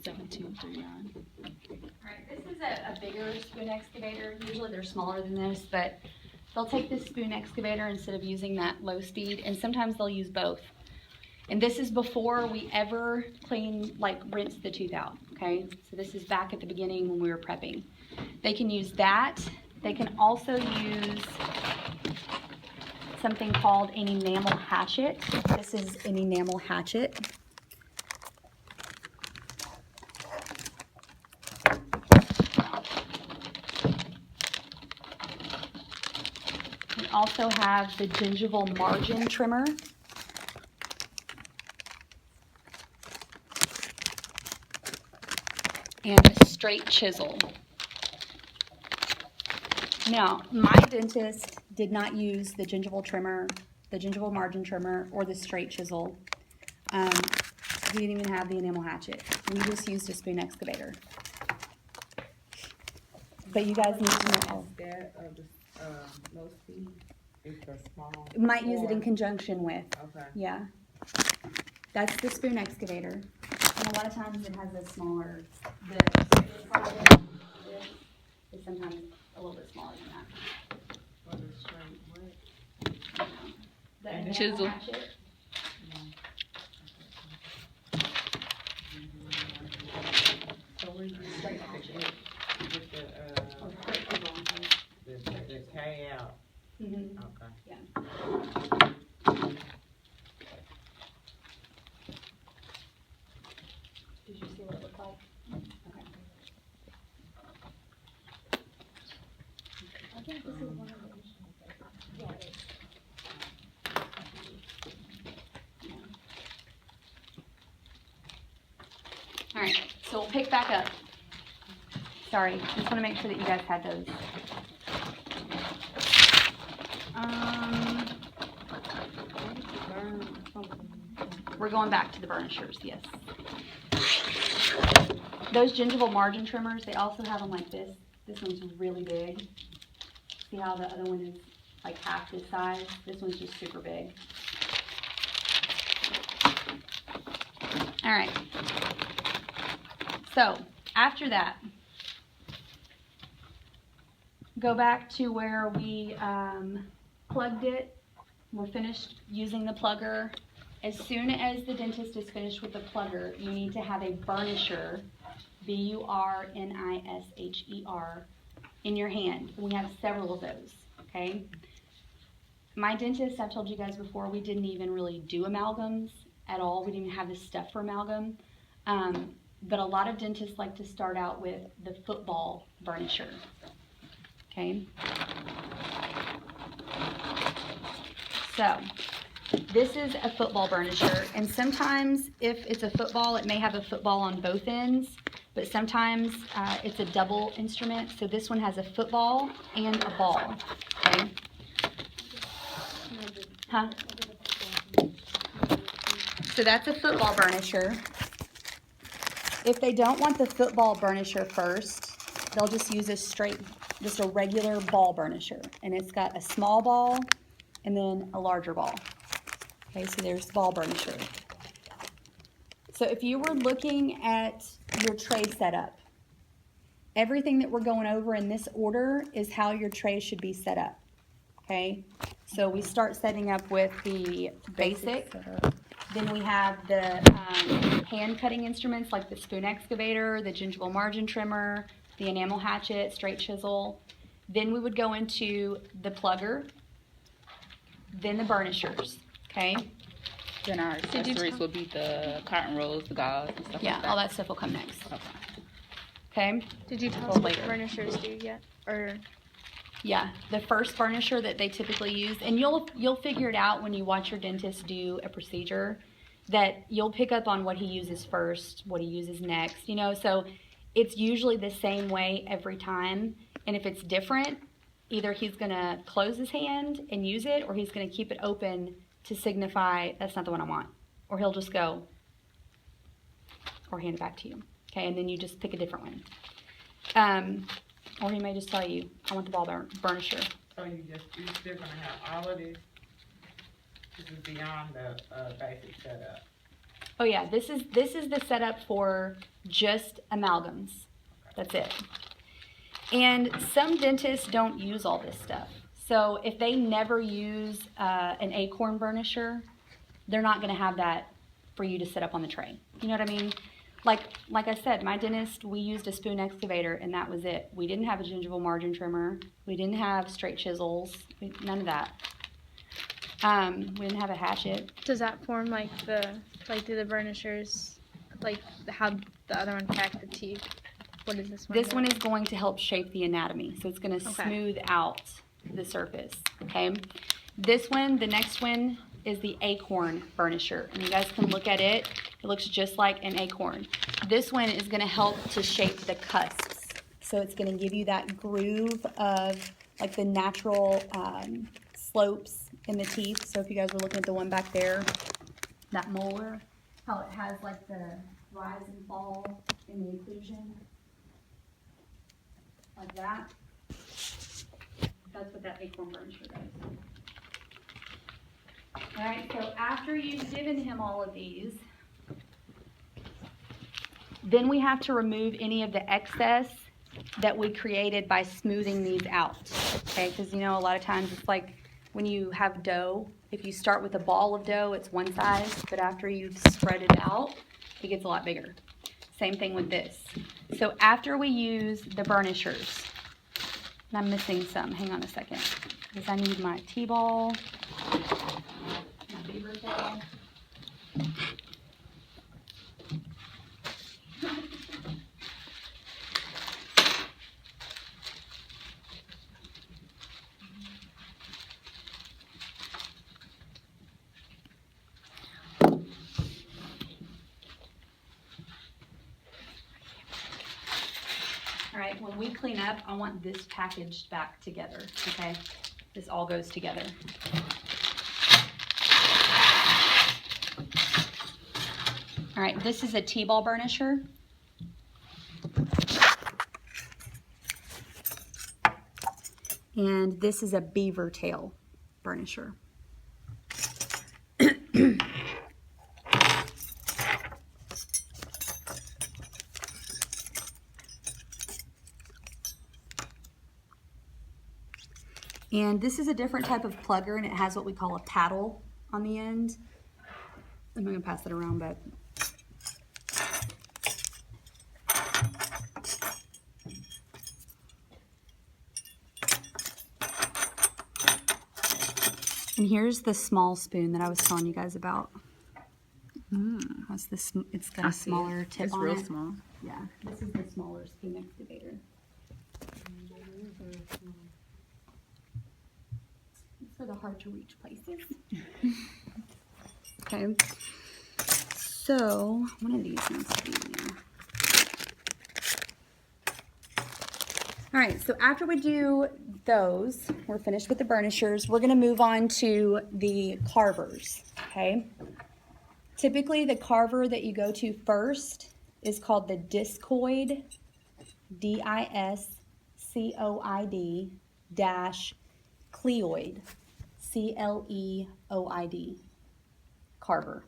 7239. Alright, this is a bigger spoon excavator. Usually they're smaller than this, but they'll take this spoon excavator instead of using that low speed, and sometimes they'll use both. And this is before we ever rinse the tooth out, okay? So this is back at the beginning when we were prepping. They can use that. They can also use something called an enamel hatchet. This is an enamel hatchet. We also have the gingival margin trimmer. And a straight chisel. Now, my dentist did not use the gingival trimmer, the gingival margin trimmer, or the straight chisel. He didn't even have the enamel hatchet. We just used a spoon excavator. But you guys need to know. That of the low speed is the small. Might use it in conjunction with. Okay. Yeah. That's the spoon excavator. And a lot of times it has a smaller, the part of it is sometimes a little bit smaller than that. For the straight what? The enamel Chisel. hatchet. So we use Straight the hatchet. with the K out. Mhm. Okay. Yeah. Did you see what it looked like? Okay. I think this is one of the. Yeah, it is. All right, so we'll pick back up. Sorry, just want to make sure that you guys had those. We're going back to the burnishers, yes. Those gingival margin trimmers, they also have them like this. This one's really big. See how the other one is like half this size? This one's just super big. All right. So, after that, go back to where we plugged it. We're finished using the plugger. As soon as the dentist is finished with the plugger, you need to have a burnisher, B-U-R-N-I-S-H-E-R, in your hand. We have several of those, okay? My dentist, I've told you guys before, we didn't even really do amalgams at all. We didn't even have the stuff for amalgam. But a lot of dentists like to start out with the football burnisher, okay? So, this is a football burnisher, and sometimes if it's a football, it may have a football on both ends, but sometimes it's a double instrument, so this one has a football and a ball, okay? Huh? So that's a football burnisher. If they don't want the football burnisher first, they'll just use just a regular ball burnisher, and it's got a small ball and then a larger ball. Okay, so there's ball burnisher. So if you were looking at your tray setup, everything that we're going over in this order is how your tray should be set up. Okay, so we start setting up with the basic. Then we have the hand cutting instruments like the spoon excavator, the gingival margin trimmer, the enamel hatchet, straight chisel. Then we would go into the plugger, then the burnishers, okay? Then our accessories will be the cotton rolls, the gauze, and stuff Yeah, like that. all that stuff will come next, Okay. okay? Did you tell Well, us what later. burnishers do yet? Or Yeah, the first burnisher that they typically use, and you'll figure it out when you watch your dentist do a procedure, that you'll pick up on what he uses first, what he uses next, you know, so it's usually the same way every time, and if it's different, either he's gonna close his hand and use it, or he's gonna keep it open to signify that's not the one I want, or he'll just go, or hand it back to you, okay, and then you just pick a different one. Or he may just tell you, I want the ball burnisher. So you're still gonna have all of this? This is beyond the basic setup. Oh yeah, this is the setup for just amalgams. That's it. And some dentists don't use all this stuff. So if they never use an acorn burnisher, they're not going to have that for you to set up on the tray. You know what I mean? Like I said, my dentist, we used a spoon excavator and that was it. We didn't have a gingival margin trimmer. We didn't have straight chisels. None of that. We didn't have a hatchet. Does that form like do the burnishers, like how the other one packed the teeth? What is this one? This one is going to help shape the anatomy. So it's going to smooth out the surface. Okay. This one, the next one is the acorn burnisher. And you guys can look at it. It looks just like an acorn. This one is going to help to shape the cusps. So it's going to give you that groove of like the natural slopes in the teeth. So if you guys were looking at the one back there, that molar, how it has like the rise and fall in the occlusion, like that. That's what that acorn burnisher does. All right, so after you've given him all of these, then we have to remove any of the excess that we created by smoothing these out, okay? Because you know, a lot of times it's like when you have dough, if you start with a ball of dough, it's one size, but after you've spread it out, it gets a lot bigger. Same thing with this. So after we use the burnishers, and I'm missing some, hang on a second, because I need my T-ball, my beaver tail. All right, when we clean up, I want this packaged back together, okay? This all goes together. All right, this is a T-ball burnisher. And this is a beaver tail burnisher. And this is a different type of plugger, and it has what we call a paddle on the end. I'm not gonna pass it around, but and here's the small spoon that I was telling you guys about. That's this. It's got a smaller tip It's on real it. small. Yeah, this is the smaller spoon excavator. For the hard to reach places. Okay, so one of these needs to be in there. All right, so after we do those, we're finished with the burnishers. We're gonna move on to the carvers, okay? Typically the carver that you go to first is called the discoid, D-I-S-C-O-I-D dash cleoid, C-L-E-O-I-D, carver.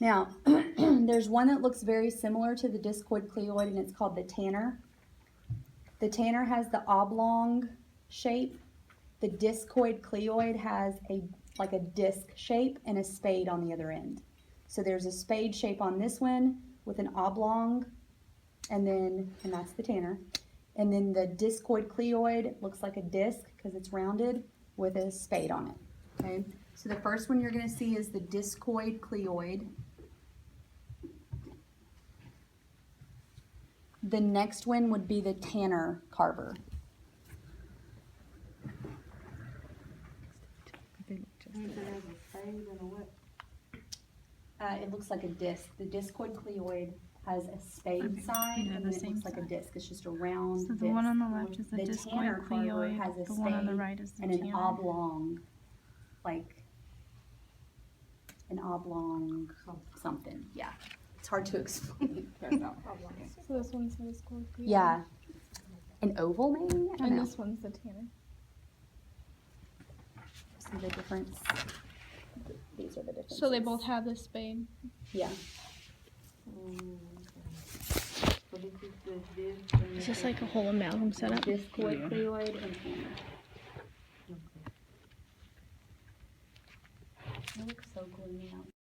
Now, there's one that looks very similar to the discoid cleoid, and it's called the Tanner. The Tanner has the oblong shape. The discoid cleoid has like a disc shape and a spade on the other end. So there's a spade shape on this one with an oblong, and that's the Tanner. And then the discoid cleoid looks like a disc because it's rounded with a spade on it, okay? So the first one you're gonna see is the discoid cleoid. The next one would be the Tanner carver. It looks like a disc. The discoid cleoid has a spade side, and then it looks like a disc. It's just a round So the disc. one on the left is the Tanner discoid carver cleoid, has a the one on the spade right is the and an Tanner. oblong, like an oblong something. Yeah, it's hard to explain. So this one's the discoid cleoid. Yeah, an oval maybe. I don't And know. this one's the Tanner. See the difference. These are the differences. So they both have the spade. Yeah. So this is the disc. and It's this just like a whole amalgam setup. Discoid, cleoid, and hammer. It looks so gluey out.